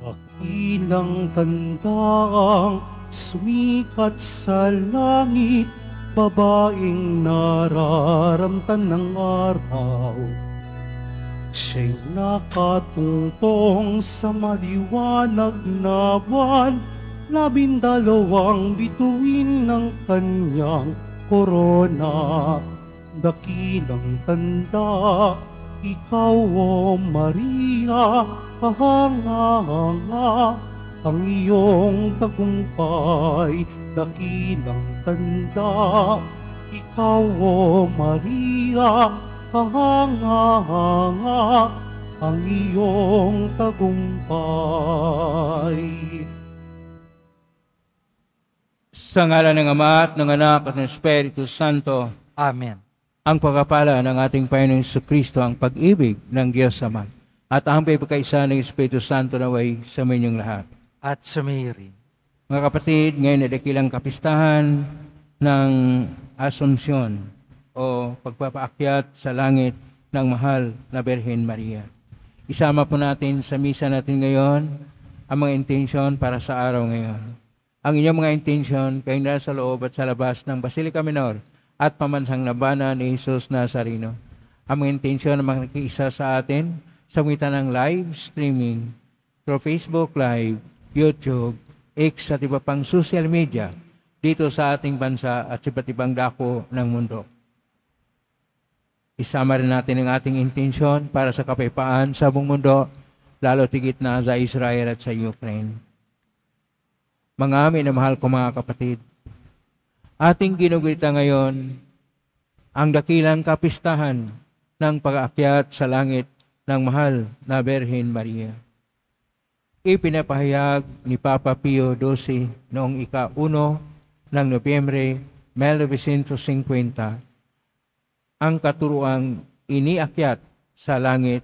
Dakilang tandang sumikat sa langit, babaeng nararamtan ng araw. Siya'y nakatungtong sa maliwanag na buwan, 12 bituin ng kanyang korona. Dakilang tanda, ikaw o Maria, kahanga-hanga ang iyong tagumpay. Dakilang tanda, ikaw o Maria, kahanga-hanga ang iyong tagumpay. Sa ngalan ng Ama at ng Anak at ng Espiritu Santo. Amen. Ang pagpapala ng ating Panginoong Jesucristo, ang pag-ibig ng Diyos Ama, at ang pagkakaisa ng Espiritu Santo naway sa inyong lahat. At sa Mary. Mga kapatid, ngayon ay dakilang kapistahan ng Asunsyon o pagpapaakyat sa langit ng mahal na Birhen Maria. Isama po natin sa misa natin ngayon ang mga intensyon para sa araw ngayon. Ang inyong mga intensyon kayong nasa loob at sa labas ng Basilica Minor at pamansang labanan ni Jesus Nazareno. Ang mga intensyon na makikiisa sa atin sa mitan ng live streaming through Facebook Live, YouTube, X at iba pang social media dito sa ating bansa at sa iba't ibang dako ng mundo. Isama rin natin ang ating intensyon para sa kapayapaan sa buong mundo, lalo tigit na sa Israel at sa Ukraine. Mga minamahal ko mga kapatid, ating ginugita ngayon ang dakilang kapistahan ng pag-aakyat sa langit ng mahal na Birhen Maria. Ipinapahayag ni Papa Pio XII noong ika-1 ng Nobyembre 1950 ang katuruang iniakyat sa langit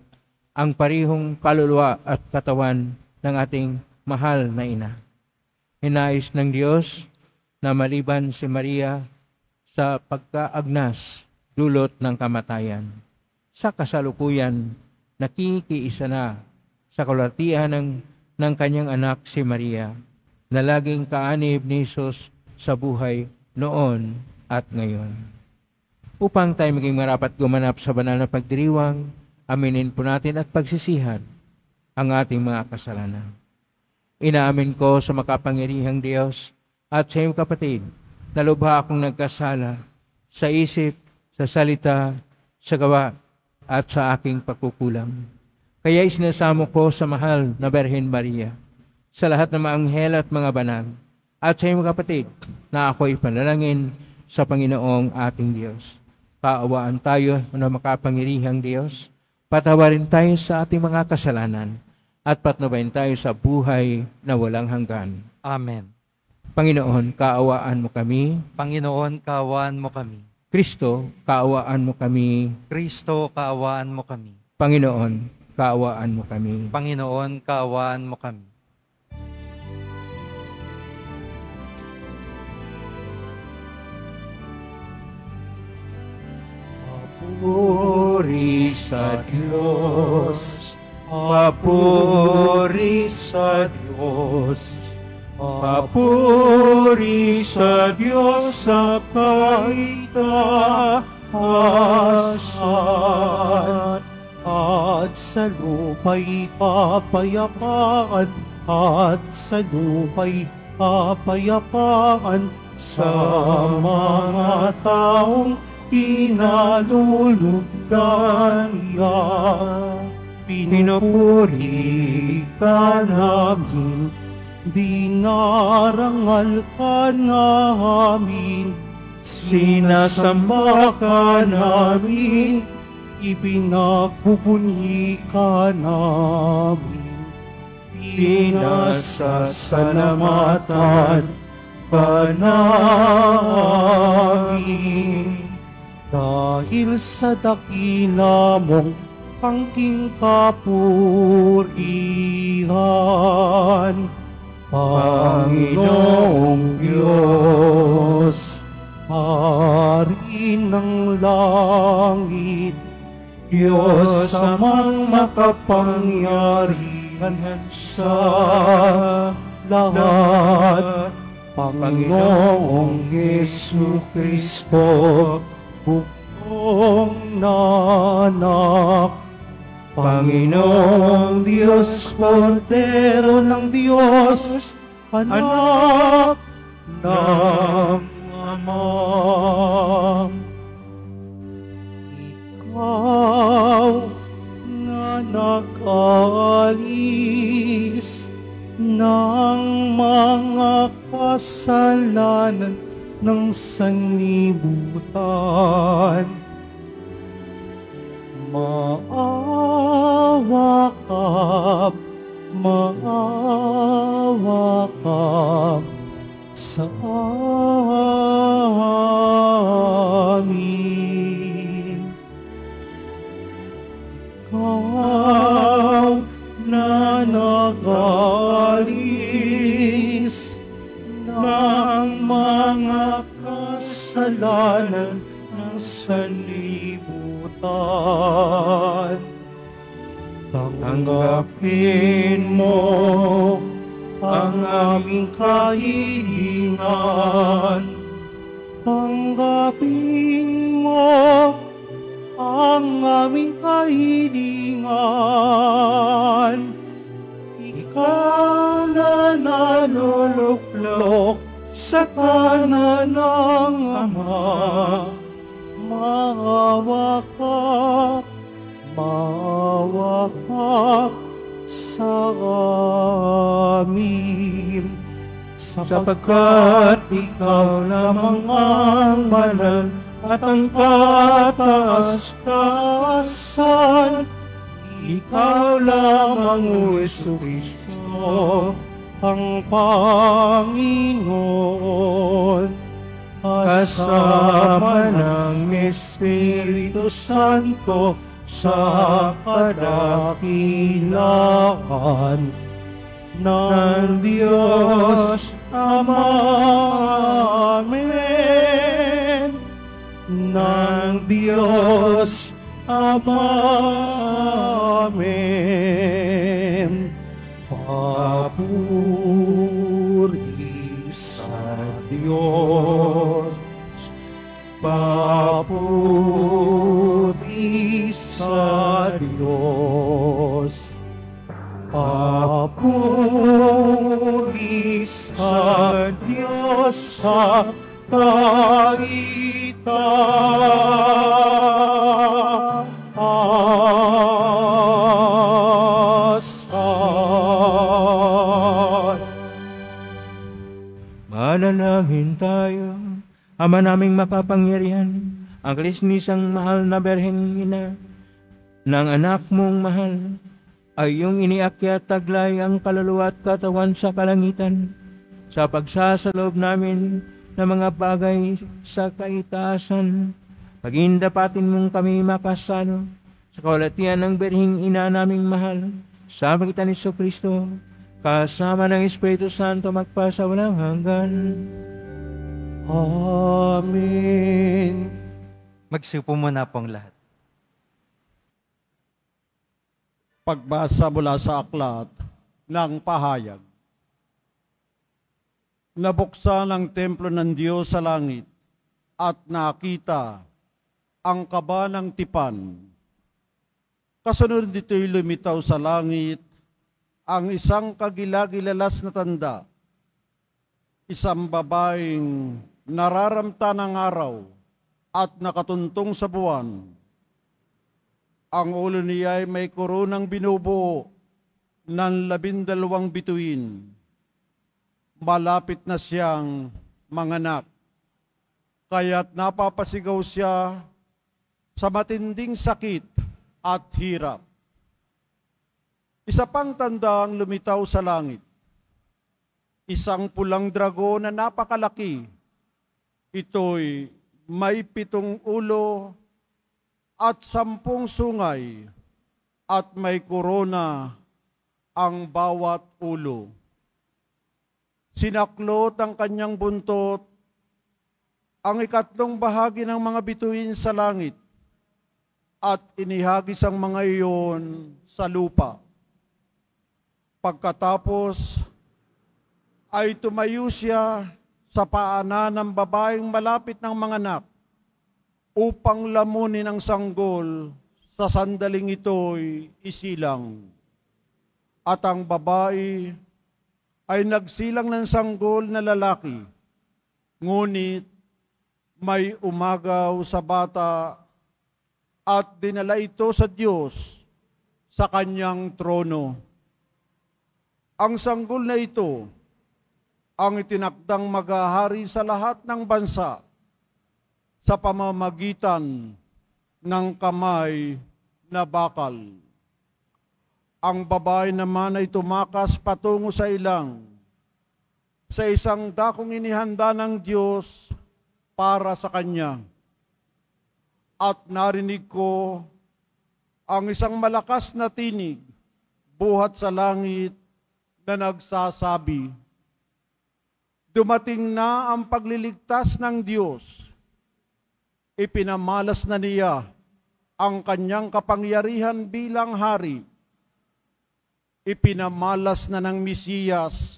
ang parihong kaluluwa at katawan ng ating mahal na ina. Hinais ng Diyos na maliban si Maria sa pagkaagnas dulot ng kamatayan. Sa kasalukuyan, nakikiisa na sa kalwalhatian ng kanyang anak si Maria, na laging kaanib ni Jesus sa buhay noon at ngayon. Upang tayo maging marapat gumanap sa banal na pagdiriwang, aminin po natin at pagsisihan ang ating mga kasalanan. Inaamin ko sa makapangyarihang Diyos at sa iyong kapatid na lubha akong nagkasala sa isip, sa salita, sa gawa at sa aking pagkukulang. Kaya isinasamo ko sa mahal na Birhen Maria, sa lahat ng mga anghel at mga banal, at sa iyong kapatid na ako'y panalangin sa Panginoong ating Diyos. Kaawaan tayo ng makapangyarihang Diyos, patawarin tayo sa ating mga kasalanan, at patnubayan tayo sa buhay na walang hanggan. Amen. Panginoon, kaawaan mo kami. Panginoon, kaawaan mo kami. Kristo, kaawaan mo kami. Kristo, kaawaan mo kami. Panginoon, kaawaan mo kami. Panginoon, kaawaan mo kami. Papuri sa Diyos. Papuri sa Diyos, papuri sa Diyos sa kaitaasan, at sa lupa'y kapayapaan, at sa lupa'y kapayapaan sa mga taong pinalulugdan niya. Pinupuri ka namin, dinarangal ka namin, sinasamba ka namin, ibinagbubunyi ka namin. Pinasasalamatan ka namin, dahil sa dakila mong pangking kapurihan, Panginoong Diyos, Hari ng langit Diyos amang makapangyarihan sa lahat, Panginoong Yesu Kristo, bukong nanak, Panginoong Diyos, Kordero ng Diyos, anak ng Ama. Ikaw na nag-alis ng mga kasalanan ng sanlibutan, maawa ka sa amin. Ikaw na nag-alis ng mga kasalanan ng sanlibutan, tanggapin mo ang aming kahilingan. Tanggapin mo ang aming kahilingan. Ikaw na naluluklok sa kanan ng Ama, maawa ka sa amin, sapagkat ikaw lamang ang banal at ang kataas-taasan. Ikaw lamang, O Jesucristo, ang Panginoon, kasama ng Espiritu Santo sa kadakilaan ng Diyos Ama. Amen. Ng Diyos Ama. Amen. Papuri sa Diyos, papuri sa Diyos, papuri sa Diyos sa kaitaasan. Manalangin tayo. Ama naming makapangyarihan, ang kalisnisang mahal na Berheng Ina ng anak mong mahal, ay iyong iniakyat taglay ang kaluluwa at katawan sa kalangitan, sa pagsasalob namin ng mga bagay sa kaitaasan. Pagindapatin mong kami makasalo sa kaulatian ng Berheng Ina naming mahal, sa magitan ni Jesucristo, kasama ng Espiritu Santo magpasawalang hanggan. Amen. Magsiupo muna pong lahat. Pagbasa mula sa aklat ng pahayag. Nabuksan ang templo ng Diyos sa langit at nakita ang kaba ng tipan. Kasunod dito'y lumitaw sa langit ang isang kagilagilalas na tanda, isang babaeng nararamta ng araw at nakatuntong sa buwan. Ang ulo niya ay may koronang binubuo ng 12 bituin. Malapit na siyang manganak, kaya't napapasigaw siya sa matinding sakit at hirap. Isa pang tanda ang lumitaw sa langit. Isang pulang dragon na napakalaki. Ito'y may 7 ulo at 10 sungay at may korona ang bawat ulo. Sinaklot ang kanyang buntot ang ikatlong bahagi ng mga bituin sa langit at inihagis ang mga iyon sa lupa. Pagkatapos ay tumayo siya sa paanan ng babaeng malapit ng mga anak upang lamunin ang sanggol sa sandaling ito'y isilang. At ang babae ay nagsilang ng sanggol na lalaki, ngunit may umagaw sa bata at dinala ito sa Diyos sa kanyang trono. Ang sanggol na ito ang itinakdang maghahari sa lahat ng bansa sa pamamagitan ng kamay na bakal. Ang babae naman ay tumakas patungo sa ilang, sa isang dakong inihanda ng Diyos para sa kanya. At narinig ko ang isang malakas na tinig buhat sa langit na nagsasabi, dumating na ang pagliligtas ng Diyos. Ipinamalas na niya ang kanyang kapangyarihan bilang hari. Ipinamalas na ng Mesiyas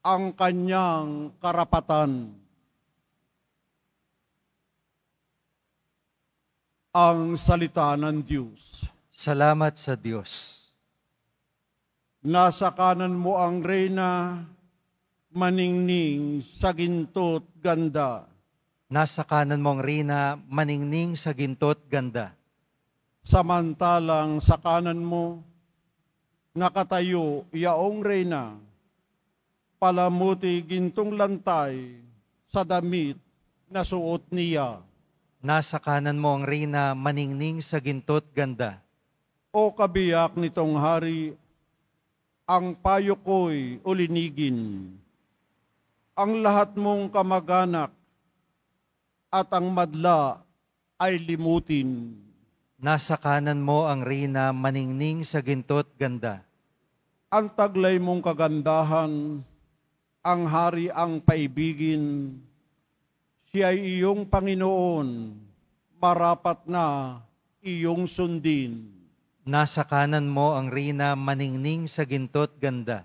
ang kanyang karapatan. Ang salita ng Diyos. Salamat sa Diyos. Nasa kanan mo ang reyna, maningning sa ginto't ganda. Nasa kanan mong rina, maningning sa ginto't ganda. Samantalang sa kanan mo, nakatayo yaong reyna, palamuti gintong lantay sa damit na suot niya. Nasa kanan mo ang rina, maningning sa ginto't ganda. O kabiyak nitong hari, ang payo ko'y ulinigin. Ang lahat mong kamag-anak at ang madla ay limutin. Nasa kanan mo ang rina, maningning sa ginto't ganda. Ang taglay mong kagandahan, ang hari ang paibigin. Siya ay iyong Panginoon, marapat na iyong sundin. Nasa kanan mo ang rina, maningning sa ginto't ganda.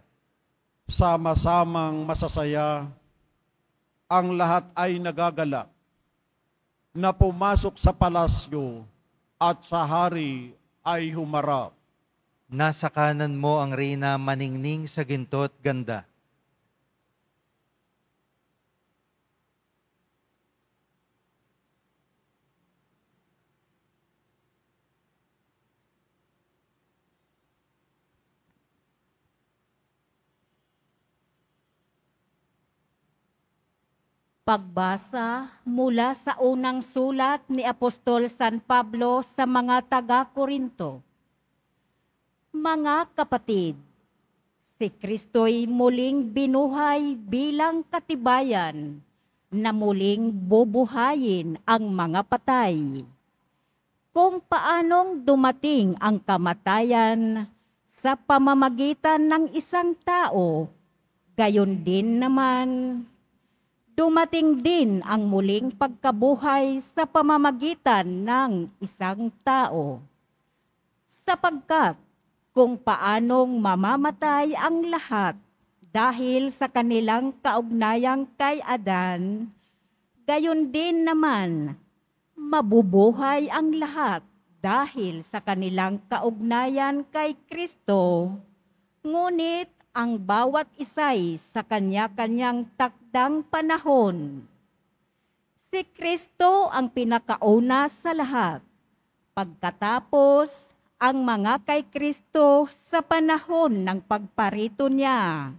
Sama-samang masasaya, ang lahat ay nagagalak, na pumasok sa palasyo at sa hari ay humarap. Nasa kanan mo ang rina, maningning sa ginto't ganda. Pagbasa mula sa unang sulat ni Apostol San Pablo sa mga taga-Korinto. Mga kapatid, si Kristo'y muling binuhay bilang katibayan na muling bubuhayin ang mga patay. Kung paanong dumating ang kamatayan sa pamamagitan ng isang tao, gayon din naman dumating din ang muling pagkabuhay sa pamamagitan ng isang tao. Sapagkat kung paanong mamamatay ang lahat dahil sa kanilang kaugnayang kay Adan, gayon din naman mabubuhay ang lahat dahil sa kanilang kaugnayan kay Kristo. Ngunit ang bawat isa'y sa kanya-kanyang takdang panahon. Si Kristo ang pinakauna sa lahat. Pagkatapos, ang mga kay Kristo sa panahon ng pagparito niya.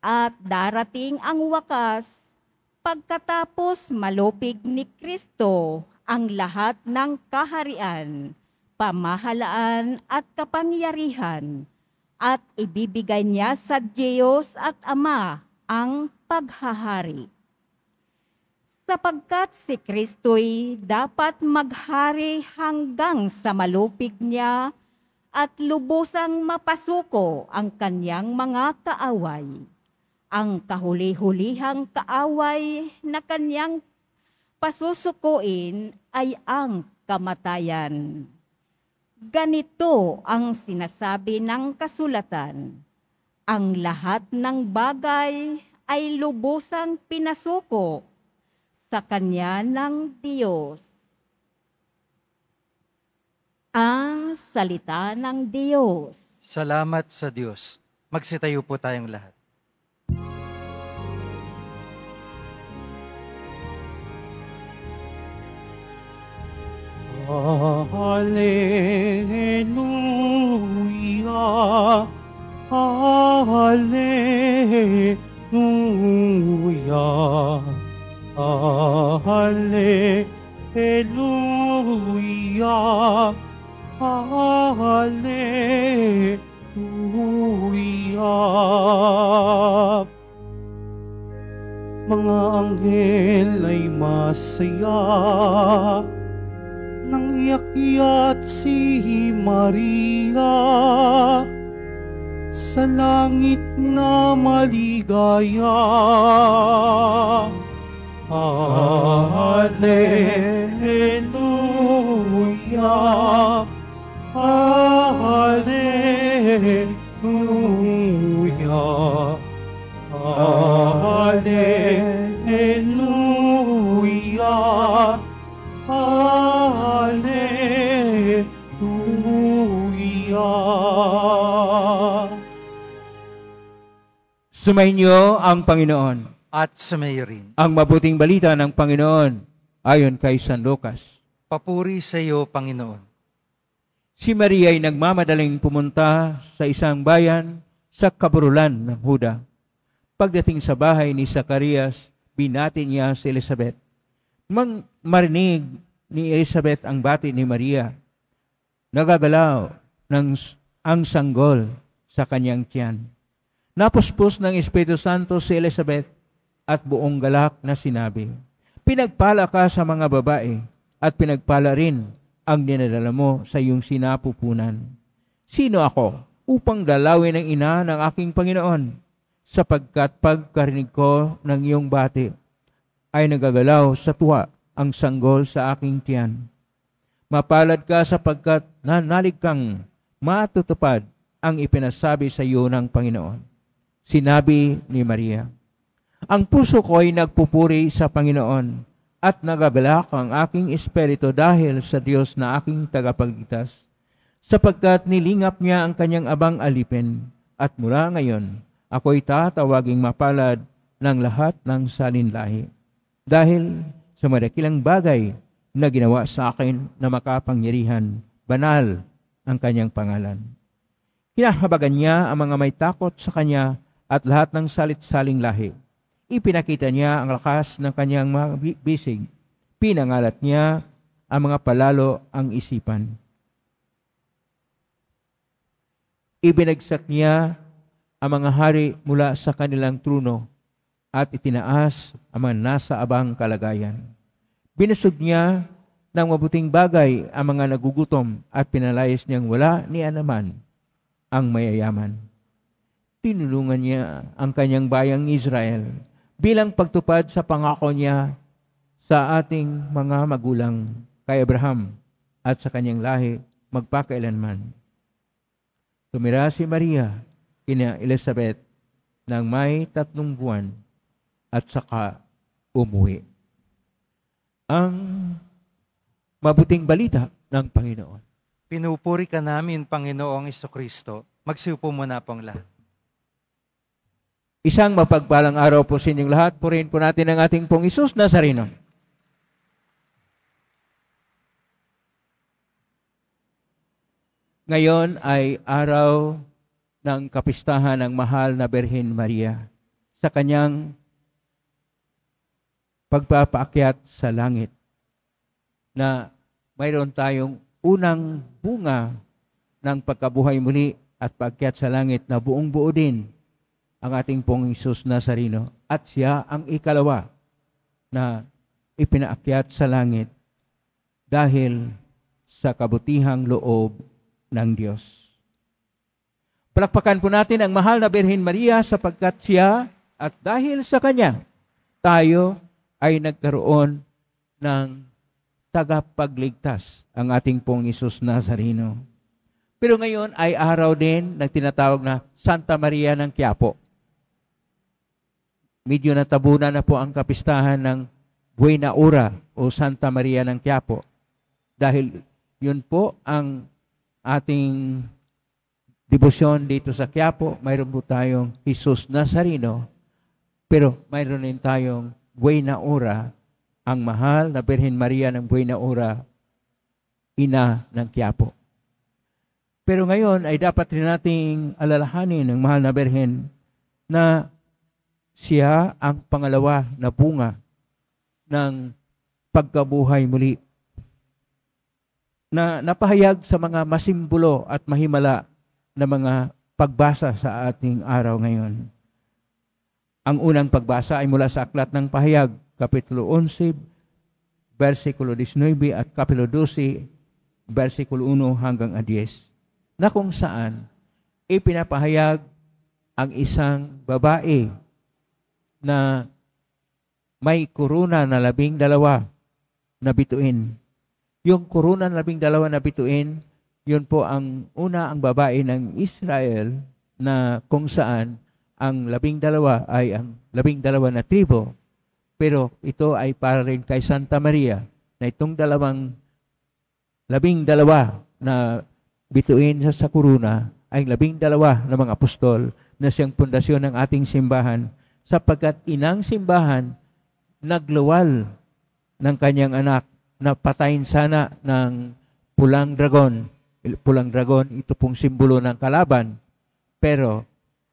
At darating ang wakas, pagkatapos malupig ni Kristo ang lahat ng kaharian, pamahalaan at kapangyarihan, at ibibigay niya sa Diyos at Ama ang paghahari. Sapagkat si Kristo'y dapat maghari hanggang sa malupig niya at lubusang mapasuko ang kanyang mga kaaway. Ang kahuli-hulihang kaaway na kanyang pasusukuin ay ang kamatayan. Ganito ang sinasabi ng kasulatan, ang lahat ng bagay ay lubusang pinasuko sa Kanya ng Diyos. Ang salita ng Diyos. Salamat sa Diyos. Magsitayo po tayong lahat. Hallelujah, Hallelujah, Hallelujah, Hallelujah. Mga anghel ay masaya nang iakyat si Maria sa langit na maligaya. Hallelujah, Hallelujah, Hallelujah, Hallelujah. Sumainyo ang Panginoon. At sumayo rin. Ang mabuting balita ng Panginoon ayon kay San Lucas. Papuri sa iyo, Panginoon. Si Maria ay nagmamadaling pumunta sa isang bayan sa kaburulan ng Huda. Pagdating sa bahay ni Zacarias, binati niya si Elizabeth. Marinig ni Elizabeth ang bati ni Maria. Nagagalaw ang sanggol sa kanyang tiyan. Napuspos ng Espiritu Santo si Elizabeth at buong galak na sinabi, pinagpala ka sa mga babae at pinagpala rin ang dinadala mo sa iyong sinapupunan. Sino ako upang dalawin ang ina ng aking Panginoon? Sapagkat pagkarinig ko ng iyong bati, ay nagagalaw sa tuwa ang sanggol sa aking tiyan. Mapalad ka sapagkat nanalig kang matutupad ang ipinasabi sa iyo ng Panginoon. Sinabi ni Maria, ang puso ko ay nagpupuri sa Panginoon at nagagalak ang aking espiritu dahil sa Diyos na aking tagapagligtas, sapagkat nilingap niya ang kanyang abang alipin, at mula ngayon, ako'y tatawaging mapalad ng lahat ng salinlahi. Dahil sa madakilang bagay na ginawa sa akin na makapangyarihan, banal ang kanyang pangalan. Kinahabagan niya ang mga may takot sa kanya at lahat ng salit-saling lahi. Ipinakita niya ang lakas ng kanyang mga bisig. Pinangalat niya ang mga palalo ang isipan. Ibinagsak niya ang mga hari mula sa kanilang trono at itinaas ang mga nasa abang kalagayan. Binusog niya ng mabuting bagay ang mga nagugutom at pinalayas niyang wala ni anuman ang mayayaman. Tinulungan niya ang kanyang bayang Israel bilang pagtupad sa pangako niya sa ating mga magulang kay Abraham at sa kanyang lahi magpakailanman. Tumira si Maria kina Elizabeth ng may 3 buwan at saka umuwi. Ang mabuting balita ng Panginoon. Pinupuri ka namin, Panginoong Jesucristo. Magsiupo muna pong lahat. Isang mapagpalang araw po sa inyong lahat. Purihin po natin ang ating pong Hesus Nazareno. Ngayon ay araw ng kapistahan ng mahal na Birhen Maria sa kanyang pagpapaakyat sa langit, na mayroon tayong unang bunga ng pagkabuhay muli at paakyat sa langit na buong buo din ang ating pong Hesus Nazareno, at siya ang ikalawa na ipinaakyat sa langit dahil sa kabutihang loob ng Diyos. Palakpakan po natin ang mahal na Birhen Maria sapagkat siya at dahil sa kanya tayo ay nagkaroon ng tagapagligtas ang ating pong Isus Nazareno. Pero ngayon ay araw din na tinatawag na Santa Maria ng Quiapo. Medyo natabunan na po ang kapistahan ng Buena Hora o Santa Maria ng Quiapo. Dahil yun po ang ating debosyon dito sa Quiapo. Mayroon po tayong Jesus Nazareno, pero mayroon din tayong Buena Hora, ang mahal na Birhen Maria ng Buena Hora, ina ng Quiapo. Pero ngayon ay dapat rin nating alalahanin ng mahal na Birhen na siya ang pangalawa na bunga ng pagkabuhay muli na napahayag sa mga masimbolo at mahimala na mga pagbasa sa ating araw ngayon. Ang unang pagbasa ay mula sa Aklat ng Pahayag, Kapitulo 11, versikulo 19 at Kapitulo 12, versikulo 1 hanggang 10, na kung saan ipinapahayag ang isang babae na may korona na 12 na bituin. Yung korona na 12 na bituin, yun po ang babae ng Israel na kung saan ang 12 ay ang 12 na tribo. Pero ito ay para rin kay Santa Maria na itong 12 na bituin sa korona ay 12 na mga apostol na siyang pundasyon ng ating simbahan, sapagkat inang simbahan nagluwal ng kanyang anak na patayin sana ng pulang dragon. Pulang dragon, ito pong simbolo ng kalaban, pero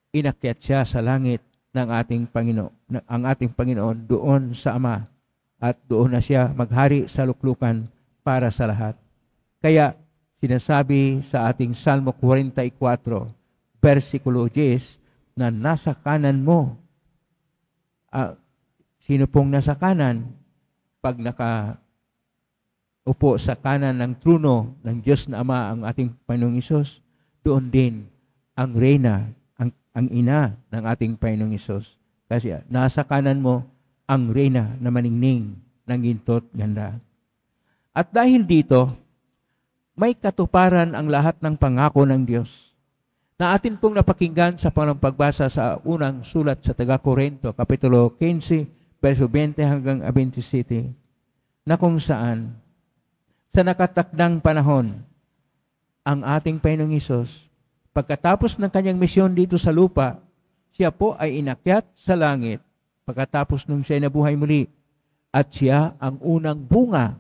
inakyat siya sa langit ng ating Panginoon, ang ating Panginoon doon sa Ama, at doon na siya maghari sa luklukan para sa lahat. Kaya sinasabi sa ating Salmo 44, versikulo 10, na nasa kanan mo. Sino pong nasa kanan? Pag nakaupo sa kanan ng trono ng Diyos na Ama ang ating Panginoong Isus, doon din ang reyna, ang ina ng ating Panginoong Isus. Kasi nasa kanan mo ang reyna na maningning ng ginto't ganda. At dahil dito, may katuparan ang lahat ng pangako ng Diyos na atin pong napakinggan sa pagbasa sa unang sulat sa taga-Korinto, Kapitulo 15, verso 20 hanggang 27, na kung saan sa nakatakdang panahon ang ating Panginoong Hesus, pagkatapos ng kanyang misyon dito sa lupa, siya po ay inakyat sa langit pagkatapos nung siya nabuhay muli, at siya ang unang bunga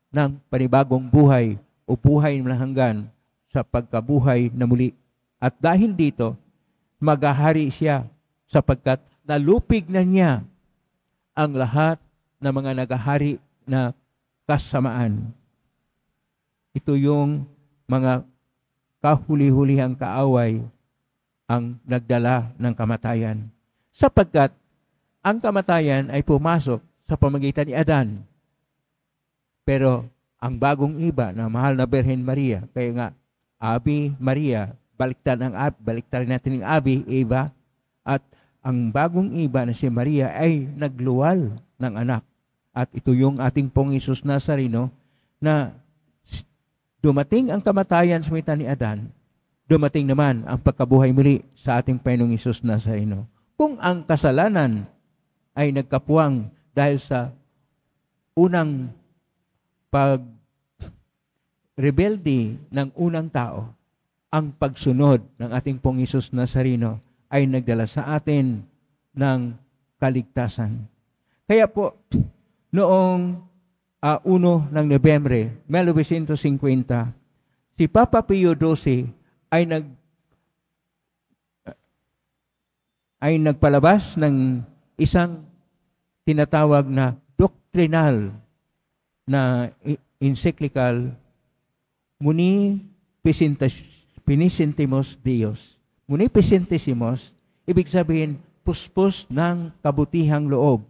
ng panibagong buhay o buhay na hanggan sa pagkabuhay na muli. At dahil dito, maghahari siya sapagkat nalupig na niya ang lahat ng mga naghahari na kasamaan. Ito yung mga kahuli-hulihang kaaway ang nagdala ng kamatayan. Sapagkat ang kamatayan ay pumasok sa pamagitan ni Adan. Pero ang bagong iba na mahal na Birhen Maria, kaya nga, Abi Maria, baliktad natin ng Abi, Eva, at ang bagong iba na si Maria ay nagluwal ng anak. At ito yung ating pong Jesus Nazareno na dumating ang kamatayan sa pamagitan ni Adan, dumating naman ang pagkabuhay muli sa ating Panginoong Jesus Nazareno. Kung ang kasalanan ay nagkapuwang dahil sa unang pag-rebelde ng unang tao, ang pagsunod ng ating pong Jesus Nazareno ay nagdala sa atin ng kaligtasan. Kaya po, noong 1 ng Nobyembre, 1950, si Papa Pio XII ay nagpalabas ng isang tinatawag na doctrinal na encyclical, Muni Pinicentimos Dios. Muni Pinicentimos, ibig sabihin, puspos ng kabutihang loob.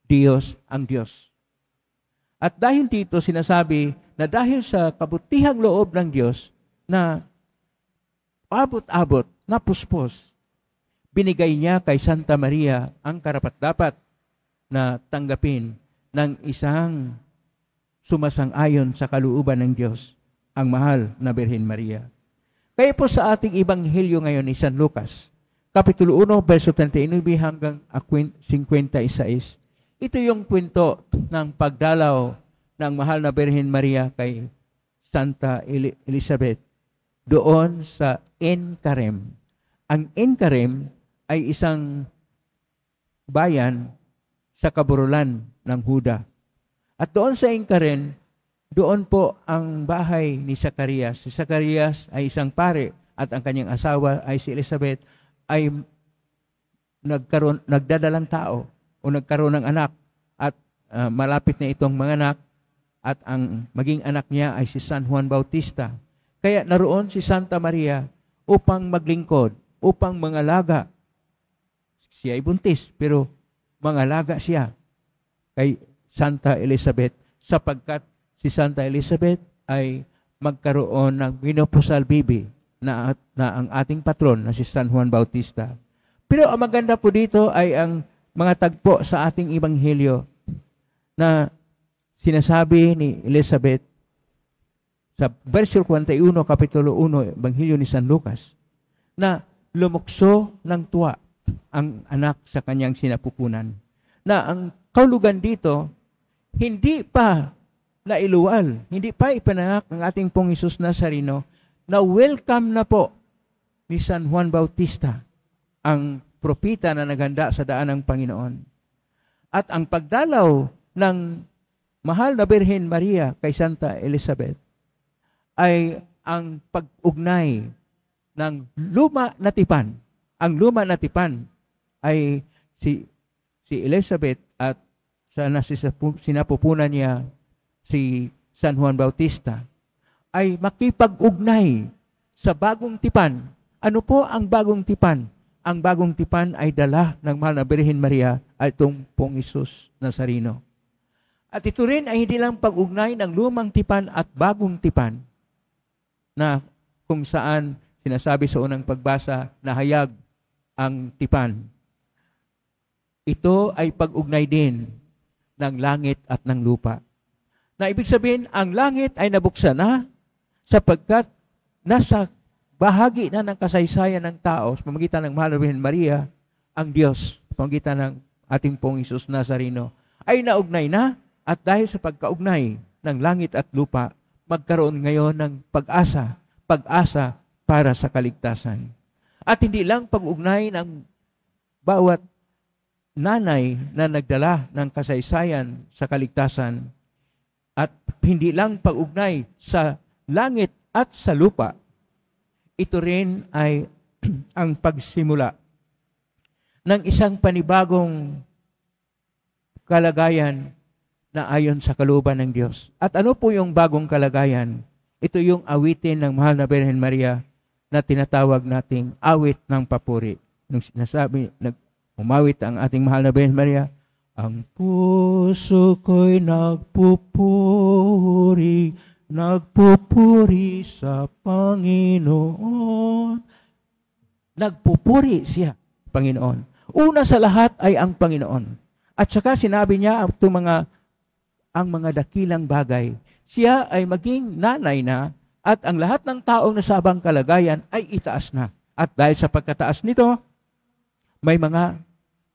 Diyos ang Diyos. At dahil dito sinasabi na dahil sa kabutihang loob ng Diyos na abot-abot, na puspos, binigay niya kay Santa Maria ang karapat-dapat na tanggapin ng isang sumasang-ayon sa kalooban ng Diyos, ang mahal na Birhen Maria. Kaya po sa ating Ebanghelyo ngayon ni San Lucas, Kapitulo 1, verso 39 hanggang 56, ito yung kwento ng pagdalaw ng mahal na Birhen Maria kay Santa Elizabeth doon sa En-Karem. Ang En-Karem ay isang bayan sa kaburulan ng Huda. At doon sa En-Karem, doon po ang bahay ni Zacarias. Si Zacarias ay isang pare at ang kanyang asawa ay si Elizabeth ay nagdadalang tao o nagkaroon ng anak at malapit na itong manganak at ang maging anak niya ay si San Juan Bautista. Kaya naroon si Santa Maria upang maglingkod, upang mangalaga. Siya ay buntis pero mangalaga siya kay Santa Elizabeth sapagkat si Santa Elizabeth ay magkaroon ng menopausal baby na ang ating patron na si San Juan Bautista. Pero ang maganda po dito ay ang mga tagpo sa ating Ebanghelyo na sinasabi ni Elizabeth sa verse 41, Kapitulo 1, Ebanghelyo ni San Lucas, na lumukso ng tuwa ang anak sa kanyang sinapupunan. Na ang kaulugan dito, hindi pa nailuwal, hindi pa ipanganak ang ating pong Hesus Nazareno, na welcome na po ni San Juan Bautista, ang propita na naghanda sa daan ng Panginoon. At ang pagdalaw ng mahal na Birhen Maria kay Santa Elizabeth ay ang pag-ugnay ng luma na tipan. Ang luma na tipan ay si Elizabeth at sana sinapupunan niya si San Juan Bautista ay makipag-ugnay sa bagong tipan. Ano po ang bagong tipan? Ang bagong tipan ay dala ng mahal na Birhen Maria at itong pong Hesus Nazareno. At ito rin ay hindi lang pag-ugnay ng lumang tipan at bagong tipan na kung saan sinasabi sa unang pagbasa na hayag ang tipan. Ito ay pag-ugnay din ng langit at ng lupa. Na ibig sabihin, ang langit ay nabuksan na sapagkat nasa bahagi na ng kasaysayan ng tao sa pamamagitan ng mahal na Birhen Maria, ang Diyos sa pamamagitan ng ating pong Hesus Nazareno ay naugnay na at dahil sa pagkaugnay ng langit at lupa, magkaroon ngayon ng pag-asa para sa kaligtasan. At hindi lang pag-ugnay ng bawat nanay na nagdala ng kasaysayan sa kaligtasan at hindi lang pag-ugnay sa langit at sa lupa. Ito rin ay ang pagsimula ng isang panibagong kalagayan na ayon sa kalooban ng Diyos. At ano po yung bagong kalagayan? Ito yung awitin ng mahal na Birhen Maria na tinatawag nating awit ng papuri. Nung sinasabi, umawit ang ating mahal na Birhen Maria, ang puso ko'y nagpupuri sa Panginoon. Nagpupuri siya, Panginoon. Una sa lahat ay ang Panginoon. At saka sinabi niya ang mga dakilang bagay. Siya ay maging nanay na at ang lahat ng taong nasa abang kalagayan ay itaas na. At dahil sa pagkataas nito, may mga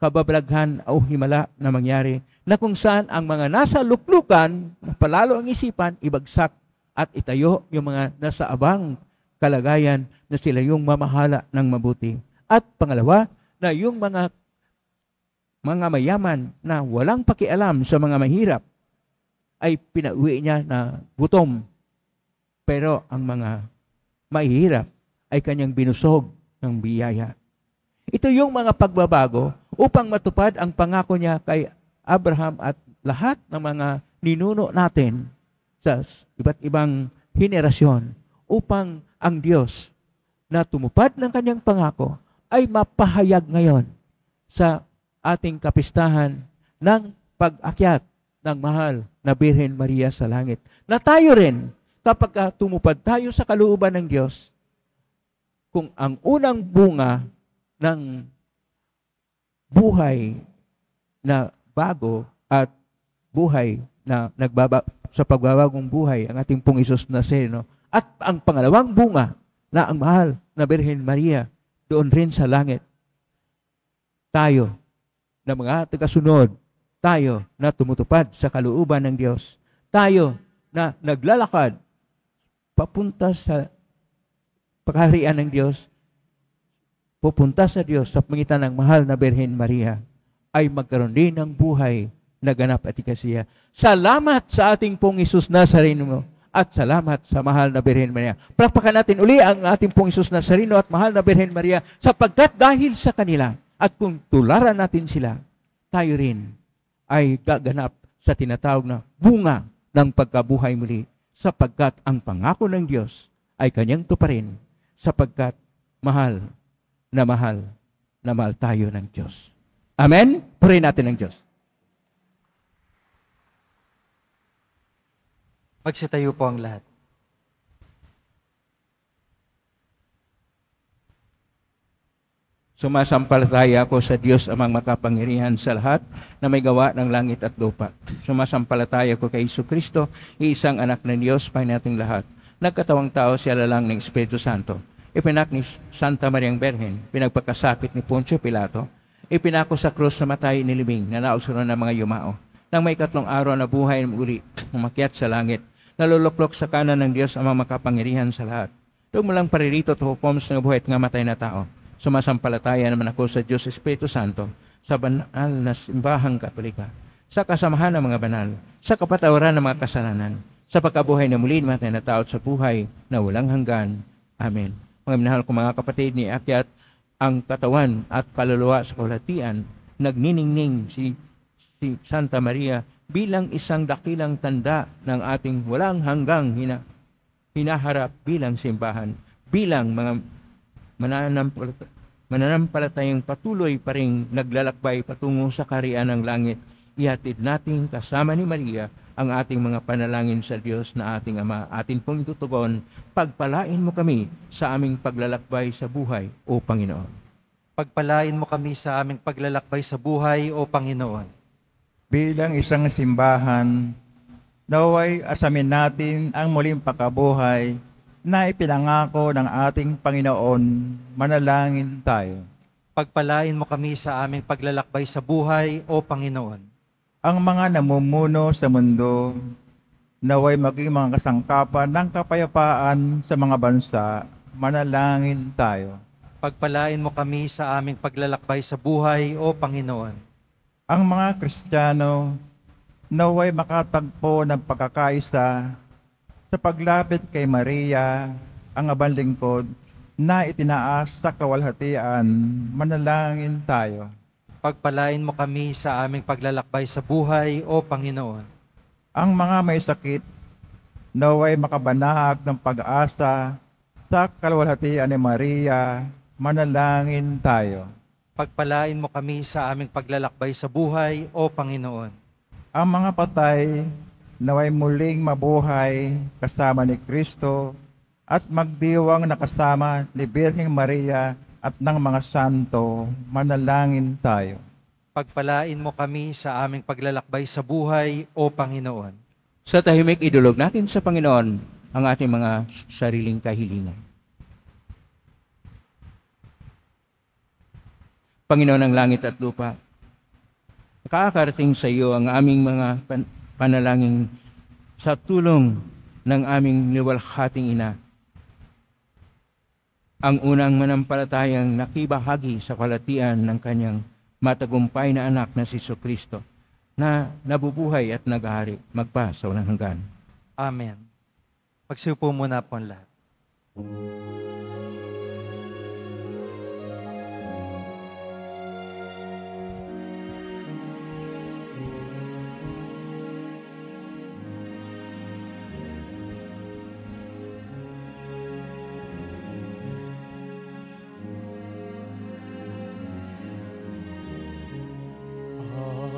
kababalaghan o himala na mangyari na kung saan ang mga nasa luklukan, palalo ang isipan, ibagsak at itayo yung mga nasa abang kalagayan na sila yung mamahala ng mabuti. At pangalawa, na yung mga mayaman na walang pakialam sa mga mahirap ay pinauwi niya na gutom. Pero ang mga mahihirap ay kanyang binusog ng biyaya. Ito yung mga pagbabago upang matupad ang pangako niya kay Abraham at lahat ng mga ninuno natin sa iba't ibang henerasyon upang ang Diyos na tumupad ng kanyang pangako ay mapahayag ngayon sa ating kapistahan ng pag-akyat ng mahal na Birhen Maria sa langit. Na tayo rin, kapag tumupad tayo sa kalooban ng Diyos, kung ang unang bunga ng buhay na bago at buhay na sa pagbabagong buhay ang ating pong Isus Nazareno. At ang pangalawang bunga na ang mahal na Birhen Maria doon rin sa langit. Tayo na mga tagasunod, tayo na tumutupad sa kalooban ng Diyos, tayo na naglalakad papunta sa pagkaharian ng Diyos, pupunta sa Diyos sa pangitan ng mahal na Birhen Maria, ay magkaroon din ng buhay na ganap at ikasiya. Salamat sa ating pong Isus Nazareno at salamat sa mahal na Birhen Maria. Palakpakan natin uli ang ating pong Isus Nazareno at mahal na Birhen Maria sapagkat dahil sa kanila at kung tularan natin sila, tayo rin ay gaganap sa tinatawag na bunga ng pagkabuhay muli sapagkat ang pangako ng Diyos ay kanyang tuparin sapagkat mahal na mahal tayo ng Diyos. Amen? Purihin natin ang Diyos. Magsitayo po ang lahat. Sumasampalataya ako sa Diyos amang makapangyarihan sa lahat na may gawa ng langit at lupa. Sumasampalataya ko kay Jesucristo, iisang anak ng Diyos, Panginoon nating lahat. Nagkatawang tao siya lalang ng Espiritu Santo. Ipinak ni Santa Mariang Birhen, pinagpagkasakit ni Poncio Pilato, ipinako sa krus na matay ni Libing na nausuran ng mga yumao. Nang may 3 araw na buhay muli, umakyat sa langit, naluluklok sa kanan ng Diyos amang makapangyarihan sa lahat. Doon mo lang paririto to hukom sa buhay at nga matay na tao. Sumasampalataya naman ako sa Diyos Espiritu Santo, sa banal na simbahang Katolika, sa kasamahan ng mga banal, sa kapatawaran ng mga kasalanan, sa pagkabuhay na muli matay na tao at sa buhay na walang hanggan. Amen. Mga minahal ko mga kapatid, ni akyat ang katawan at kaluluwa sa kahulatian, nagniningning si Santa Maria bilang isang dakilang tanda ng ating walang hanggang hinaharap bilang simbahan, bilang mga mananampalatayang patuloy pa rin naglalakbay patungo sa kaharian ng langit. Ihatid natin kasama ni Maria ang ating mga panalangin sa Diyos na ating Ama. Atin pong itutugon, pagpalain mo kami sa aming paglalakbay sa buhay, O Panginoon. Pagpalain mo kami sa aming paglalakbay sa buhay, O Panginoon. Bilang isang simbahan, naway asamin natin ang muling pagkabuhay na ipinangako ng ating Panginoon. Manalangin tayo. Pagpalain mo kami sa aming paglalakbay sa buhay, O Panginoon. Ang mga namumuno sa mundo, naway maging mga kasangkapan ng kapayapaan sa mga bansa. Manalangin tayo. Pagpalain mo kami sa aming paglalakbay sa buhay, O Panginoon. Ang mga Kristiyano, naway makatagpo ng pagkakaisa sa paglapit kay Maria, ang abang lingkod, na itinaas sa kawalhatian. Manalangin tayo. Pagpalain mo kami sa aming paglalakbay sa buhay, O Panginoon. Ang mga may sakit, naway makabanahag ng pag-asa sa kalwalhatian ni Maria. Manalangin tayo. Pagpalain mo kami sa aming paglalakbay sa buhay, O Panginoon. Ang mga patay, naway muling mabuhay kasama ni Kristo at magdiwang na kasama ni Birheng Maria at ng mga santo. Manalangin tayo. Pagpalain mo kami sa aming paglalakbay sa buhay, O Panginoon. Sa tahimik, idulog natin sa Panginoon ang ating mga sariling kahilingan. Panginoon ng langit at lupa, nakakarating sa iyo ang aming mga panalangin sa tulong ng aming liwalhating ina. Ang unang manampalatayang nakibahagi sa kalatian ng kanyang matagumpay na anak na si Jesucristo na nabubuhay at naghahari magpa sa walang hanggan. Amen. Magsiupo muna po ang lahat.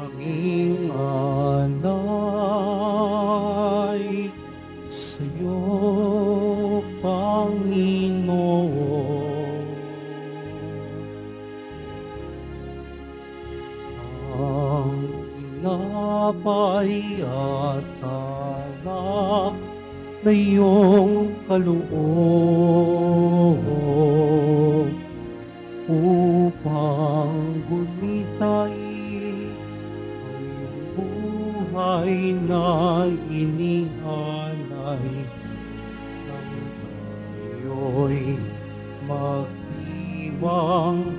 Aming alay sa'yo, Panginoon. Ang tinapay at alak na iyong kaloob upang gumitay ang buhay na inihalay nang tayo'y magdiwang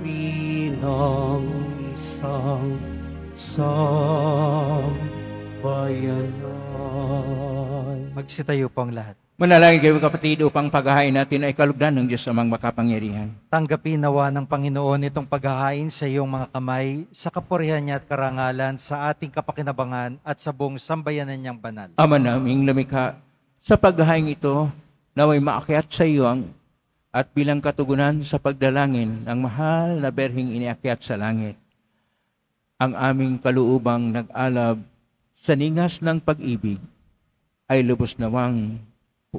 bilang isang sambayanan. Magsitayo po ang lahat. Manalangin kayo kapatid upang paghahain natin ay kalugdan ng Diyos amang makapangyarihan. Tanggapin nawa ng Panginoon itong paghahain sa iyong mga kamay, sa kapurihan niya at karangalan, sa ating kapakinabangan at sa buong sambayanan niyang banal. Ama naming lumikha, sa paghahain ito, naway maakyat sa iyo at bilang katugunan sa pagdalangin ng mahal na berhing iniakyat sa langit. Ang aming kaluubang nag-alab sa ningas ng pag-ibig ay lubos nawang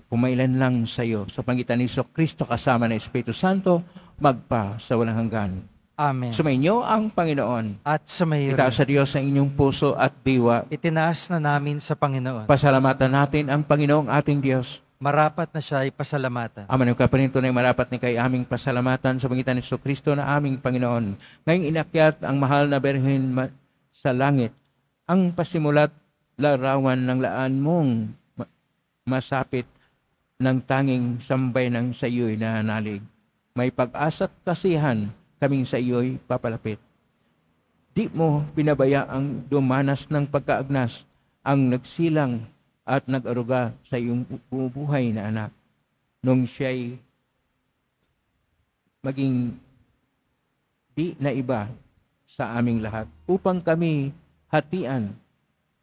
pumailan lang sa iyo sa pangitan ni Kristo kasama ng Espiritu Santo magpa sa walang hanggan. Amen. Sumainyo ang Panginoon. At sumayo Itaas sa Diyos ang inyong puso at diwa. itinaas na namin sa Panginoon. Pasalamatan natin ang Panginoong ating Diyos. Marapat na siya ay pasalamatan. Ama ng kapaninto na marapat ni kay aming pasalamatan sa pangitan ni Kristo na aming Panginoon. Ngayong inakyat ang mahal na berhen sa langit, ang pasimulat larawan ng laan mong masapit ng tanging sambay ng sa iyo'y nananalig. May pag-asa't kasihan kaming sa iyo'y papalapit. Di mo pinabayaang dumanas ng pagkaagnas ang nagsilang at nag-aruga sa iyong buhay na anak. Nung siya'y maging di na iba sa aming lahat upang kami hatian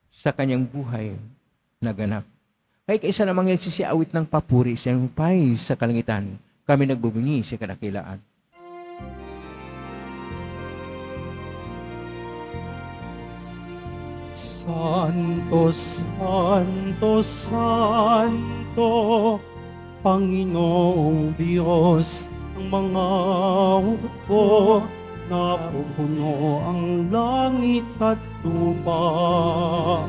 sa kanyang buhay na ganap. Kaya kaisa namang nagsisiawit ng papuri sa iyong pay sa kalangitan, kami nagbubunyi sa kadakilaan. Santo, Santo, Santo, Panginoong Diyos, ang mga hukbo, napupuno ang langit at lupa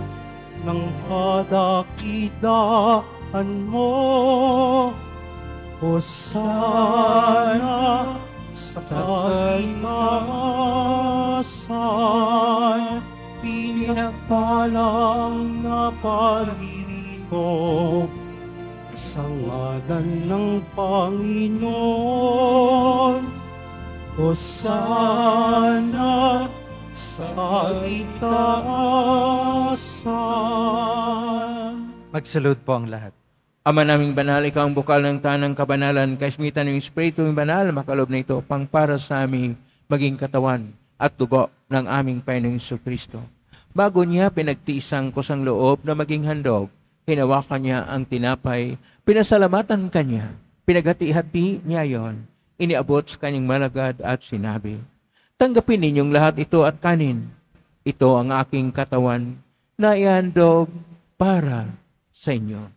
ng kadakilaan mo. Hosana sa kaimasan, pinagpalang na paririto sa ngalan ng Panginoon. Hosana sa itaasan. Magsalud po ang lahat. Ama naming banal, ikaw ang bukal ng tanang kabanalan, kaismitan ng Espiritu ng banal, makalob na ito pang para sa aming maging katawan at dugo ng aming Panginoong Kristo. Bago niya pinagtiisang kusang loob na maging handog, hinawakan niya ang tinapay, pinasalamatan kanya, pinaghati-hati niya yon, iniabot sa kanyang malagad at sinabi, tanggapin ninyong lahat ito at kanin. Ito ang aking katawan na ihandog para sa inyo.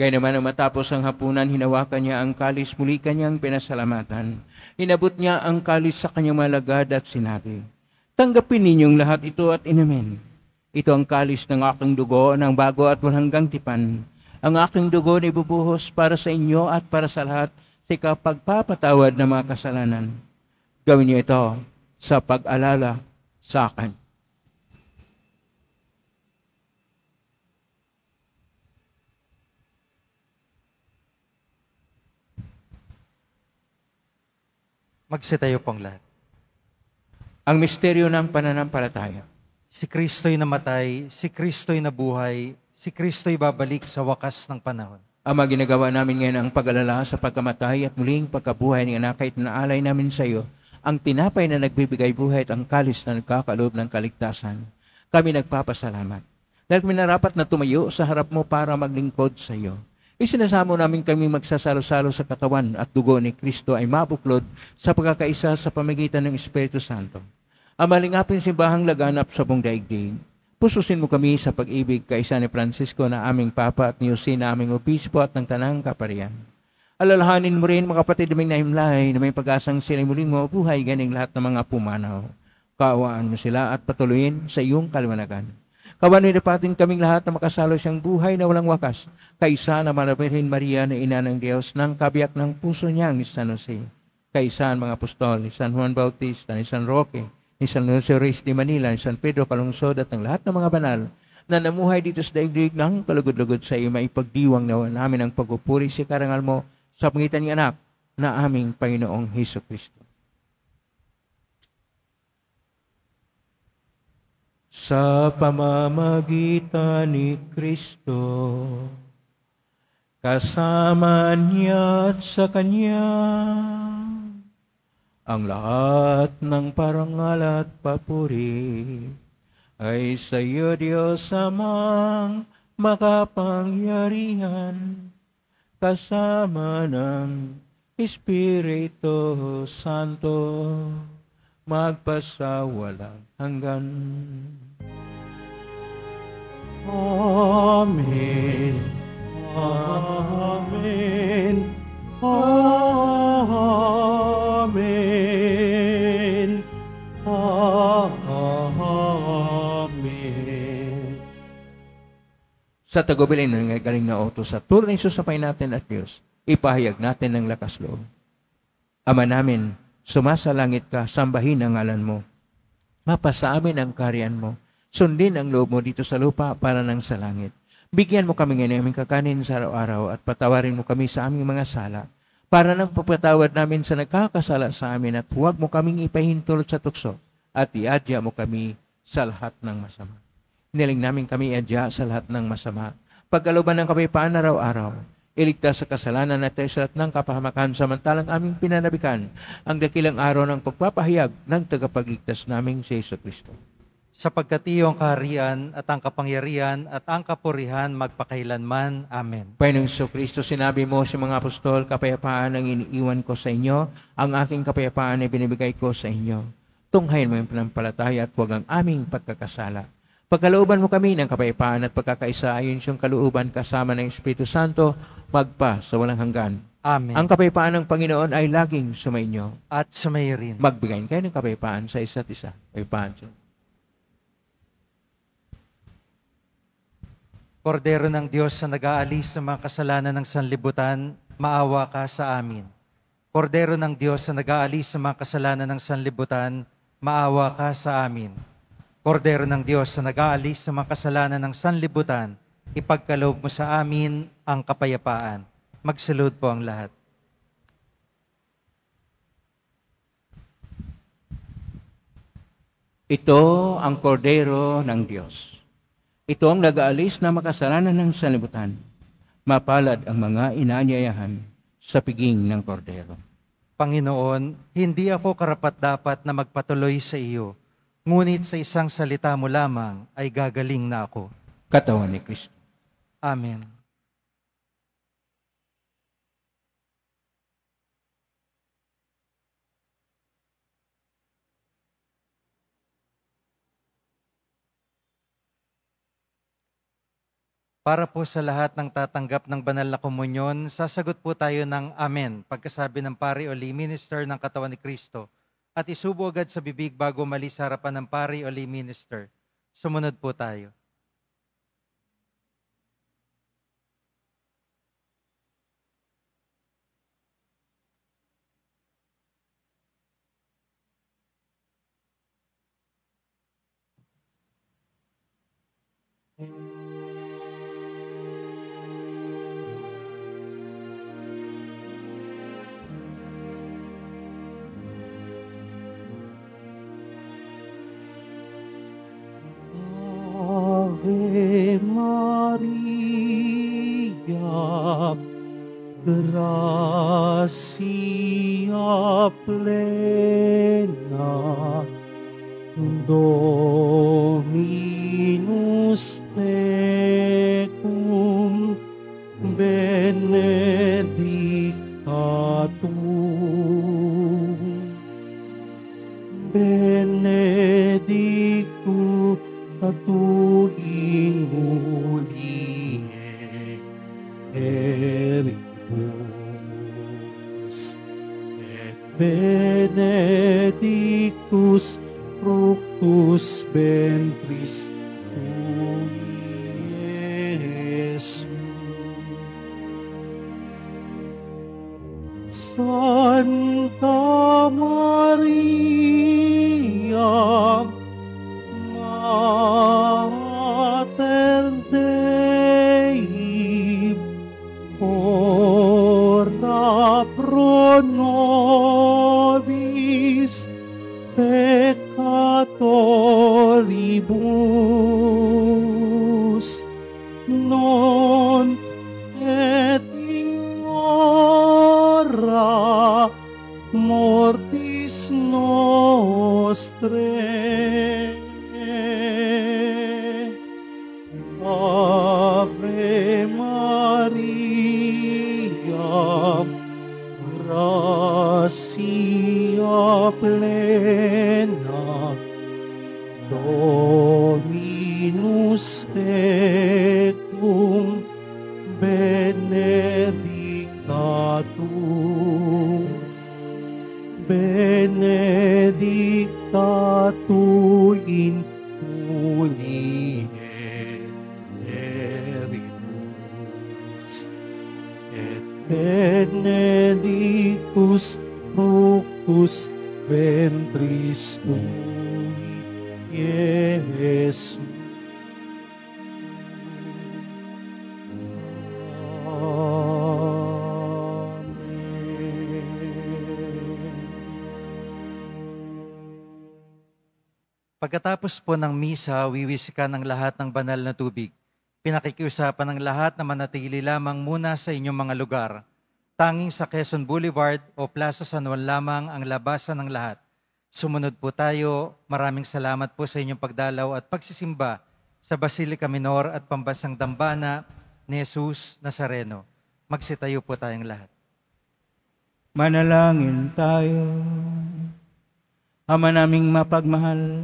Gaya naman ang matapos ang hapunan, hinawakan niya ang kalis, muli kanyang pinasalamatan. Inabot niya ang kalis sa kanyang malagad at sinabi, tanggapin ninyong lahat ito at inumin. Ito ang kalis ng aking dugo ng bago at walang tipan. Ang aking dugo na ibubuhos para sa inyo at para sa lahat sa pagpapatawad ng mga kasalanan. Gawin niyo ito sa pag-alala sa akin. Magsitayo po ang lahat. Ang misteryo ng pananampalataya. Si Kristo'y namatay, si Kristo'y nabuhay, si Kristo'y babalik sa wakas ng panahon. Ama, ginagawa namin ngayon ang pag-alala sa pagkamatay at muling pagkabuhay ng anak, kahit naalay namin sa iyo ang tinapay na nagbibigay buhay at ang kalis na nagkakaloob ng kaligtasan. Kami nagpapasalamat dahil kami narapat na tumayo sa harap mo para maglingkod sa iyo. Isinasamo namin kami magsasalo-salo sa katawan at dugo ni Kristo ay mabuklod sa pagkakaisa sa pamagitan ng Espiritu Santo. Ang malingapin simbahang laganap sa buong daigdig, Pususin mo kami sa pag-ibig kaisa ni Francisco na aming Papa at ni Jose na aming Obispo at ng Tanang Kaparian. Alalahanin mo rin mga kapatid naming nahimlay na may pag-asang sila muling mabuhay ganing lahat ng mga pumanaw. Kaawaan mo sila at patuloyin sa iyong kaliwanagan. Kawanin napatin kaming lahat na makasalo siyang buhay na walang wakas, kaisa na Birhen Maria na ina ng Diyos ng kabiyak ng puso niyang ni San Jose. Kaisa ang mga apostol ni San Juan Bautista, ni San Roque, ni San Jose Reyes de Manila, ni San Pedro Calungsod at ang lahat ng mga banal na namuhay dito sa daigdig ng kalugod-lugod sa iyo, maipagdiwang na namin ang pagpupuri sa karangal mo sa pangitan ng anak na aming Panginoong Hesus Kristo. Sa pamamagitan ni Kristo, kasama niya at sa Kanya, ang lahat ng parangal at papuri ay sa iyo, Diyos Amang makapangyarihan, kasama ng Espiritu Santo, magpasawalang hanggan. Amen. Amen. Amen. Amen. Sa tagubilin ng galing na utos sa tulong ng Isus na Panginoon natin at Diyos, ipahayag natin ng lakas loob. Ama namin, sumasalangit ka, sambahin ang ngalan mo. Mapasa amin ang kaharian mo. Sundin ang loob mo dito sa lupa para nang sa langit. Bigyan mo kami ngayon ng aming kakanin sa araw-araw at patawarin mo kami sa aming mga sala para nang papatawad namin sa nagkakasala sa amin at huwag mo kaming ipahintulot sa tukso at iadya mo kami sa lahat ng masama. Niling namin kami iadya sa lahat ng masama. Pagkalooban ng kapayapaan araw-araw, iligtas sa kasalanan at sa lahat ng kapahamakan samantalang aming pinanabikan ang dakilang araw ng pagpapahayag ng tagapagligtas naming si Hesus Kristo. Sapagkat iyo ang kaharian at ang kapangyarihan at ang kapurihan magpakailanman. Amen. Panginoong Hesus Kristo, sinabi mo sa mga apostol, kapayapaan ang iniiwan ko sa inyo, ang aking kapayapaan ay binibigay ko sa inyo. Tunghayin mo yung panampalataya at huwag ang aming pagkakasala. Pagkalooban mo kami ng kapayapaan at pagkakaisa ayon siyang kalooban kasama ng Espiritu Santo, magpa sa walang hanggan. Amen. Ang kapayapaan ng Panginoon ay laging sumainyo. At sumayo rin. Magbigayin kayo ng kapayapaan sa isa't isa. Kapayapaan siya. Kordero ng Diyos na nag-aalis sa mga kasalanan ng sanlibutan, maawa ka sa amin. Kordero ng Diyos na nag-aalis sa mga kasalanan ng sanlibutan, maawa ka sa amin. Kordero ng Diyos na nag-aalis sa mga kasalanan ng sanlibutan, ipagkaloob mo sa amin ang kapayapaan. Magsalud po ang lahat. Ito ang kordero ng Diyos. Ito ang nag-aalis na makasalanan ng sanlibutan. Mapalad ang mga inaanyayahan sa piging ng kordero. Panginoon, hindi ako karapat-dapat na magpatuloy sa iyo, ngunit sa isang salita mo lamang ay gagaling na ako. Katawan ni Kristo. Amen. Para po sa lahat ng tatanggap ng banal na komunyon, sasagot po tayo ng Amen pagkasabi ng pari o lay minister ng katawan ni Kristo at isubo agad sa bibig bago malis sa harapan ng pari o lay minister. Sumunod po tayo. Ave Maria, gracia plena, Dominus tecum, benedicta tu, benedictus tu benedictus fructus ventris tui, Iesus. Santa Maria, Mater Dei, ora pro nobis peccatoribus, non et in hora mortis nostrae. Ave Maria, gratia plena, Dominus tecum, benedicta tu, benedicta tu in mulieribus, et benedictus fructus ventris tui, Iesus. Pagkatapos po ng misa, wiwisikan ng lahat ng banal na tubig. Pinakikiusapan ng lahat na manatili lamang muna sa inyong mga lugar. Tanging sa Quezon Boulevard o Plaza San Juan lamang ang labasan ng lahat. Sumunod po tayo. Maraming salamat po sa inyong pagdalaw at pagsisimba sa Basilica Minor at Pambansang Dambana ni Jesus Nazareno. Magsitayo po tayong lahat. Manalangin tayo. Ama naming mapagmahal,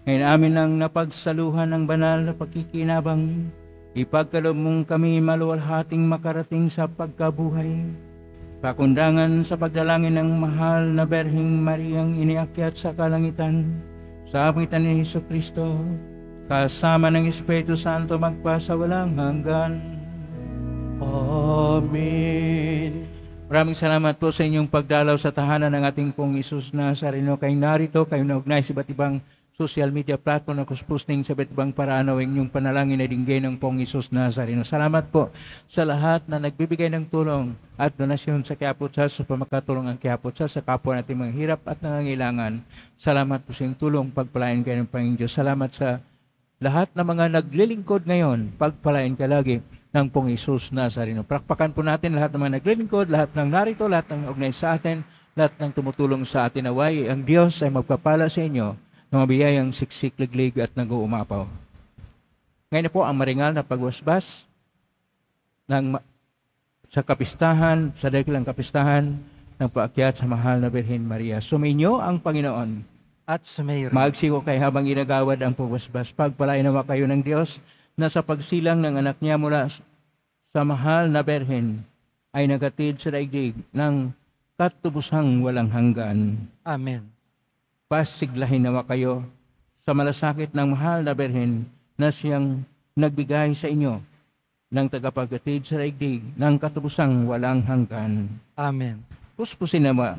ngayon amin ang napagsaluhan ng banal na pagkikinabang, ipagkaloob mong kami maluwalhating makarating sa pagkabuhay. Pakundangan sa pagdalangin ng mahal na Berheng Mariang iniakyat sa kalangitan, sa pamitan ni Jesucristo, kasama ng Espiritu Santo magpasawalang hanggan. Amen. Maraming salamat po sa inyong pagdalaw sa tahanan ng ating pong Jesus Nazareno. Kayo narito, kayo naugnay sa iba't ibang social media platform na kusposting sa iba't ibang paraan ng inyong panalangin na dinggay ng pong Jesus Nazareno. Salamat po sa lahat na nagbibigay ng tulong at donasyon sa Quiapo Church sa pamakatulong ang Quiapo Church sa kapwa nating mga hirap at nangangailangan. Salamat po sa inyong tulong, pagpalain kayo ng Panginoon Diyos. Salamat sa lahat ng mga naglilingkod ngayon, pagpalain ka lagi ng pong Jesus Nazareno. Prakpakan po natin lahat ng mga naglilingkod, lahat ng narito, lahat ng ugnay sa atin, lahat ng tumutulong sa atin. Naway, ang Diyos ay magpapala sa inyo ng mabiyayang siksik, liglig at nag-uumapaw. Ngayon na po ang maringal na pagwasbas sa kapistahan, sa dakilang kapistahan ng paakyat sa mahal na Birhen Maria. Sumainyo ang Panginoon. At sumayo rin. Maagsiko kayo habang inagawad ang pagwasbas. Pagpalain nawa kayo ng Diyos na sa pagsilang ng anak niya mula sa mahal na Berhen ay nagatid sa daigdig ng katubusang walang hanggan. Amen. Pasiglahin nawa kayo sa malasakit ng mahal na Berhen na siyang nagbigay sa inyo ng tagapaghatid sa daigdig ng katubusang walang hanggan. Amen. Puspusin nawa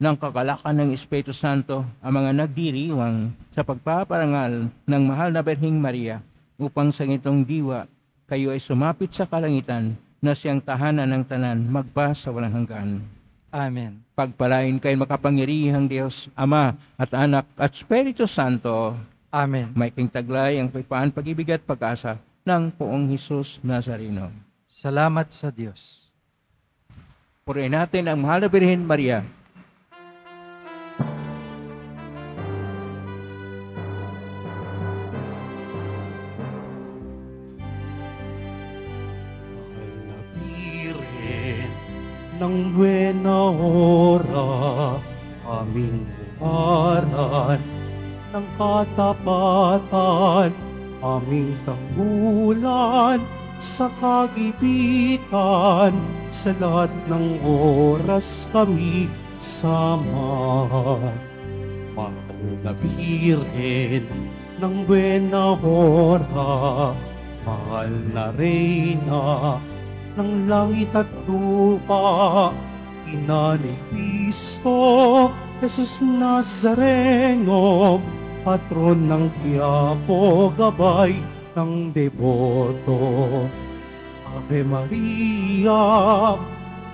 ng kakalakan ng Espiritu Santo ang mga nagdiriwang sa pagpaparangal ng mahal na Berheng Maria upang sa itong diwa kayo ay sumapit sa kalangitan na siyang tahanan ng tanan magpa sa walang hanggan. Amen. Pagpalain kayo makapangyarihang Diyos, Ama at Anak at Espiritu Santo. Amen. May taglay ang pagpaan, pag-ibig at pag-asa ng poong Jesus Nazareno. Salamat sa Diyos. Purihin natin ang mahal na Birhen Maria. Ng buena hora, aming buharan, ng katapatan, aming tanggulan, sa kagipitan, sa lahat ng oras kami sama. Mahal na Birhen ng Buena Hora, mahal na Reyna ng langit at lupa, Ina ni Cristo, Jesus Nazareno, patron ng Quiapo, gabay ng deboto. Ave Maria,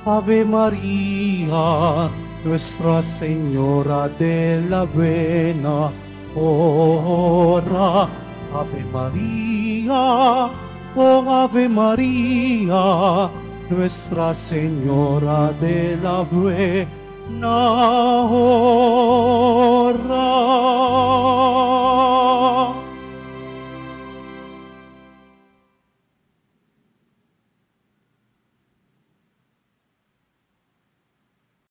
Ave Maria, Nuestra Señora de la Buena Hora. Ave Maria, oh Ave Maria, Nuestra Señora de la Buena Hora.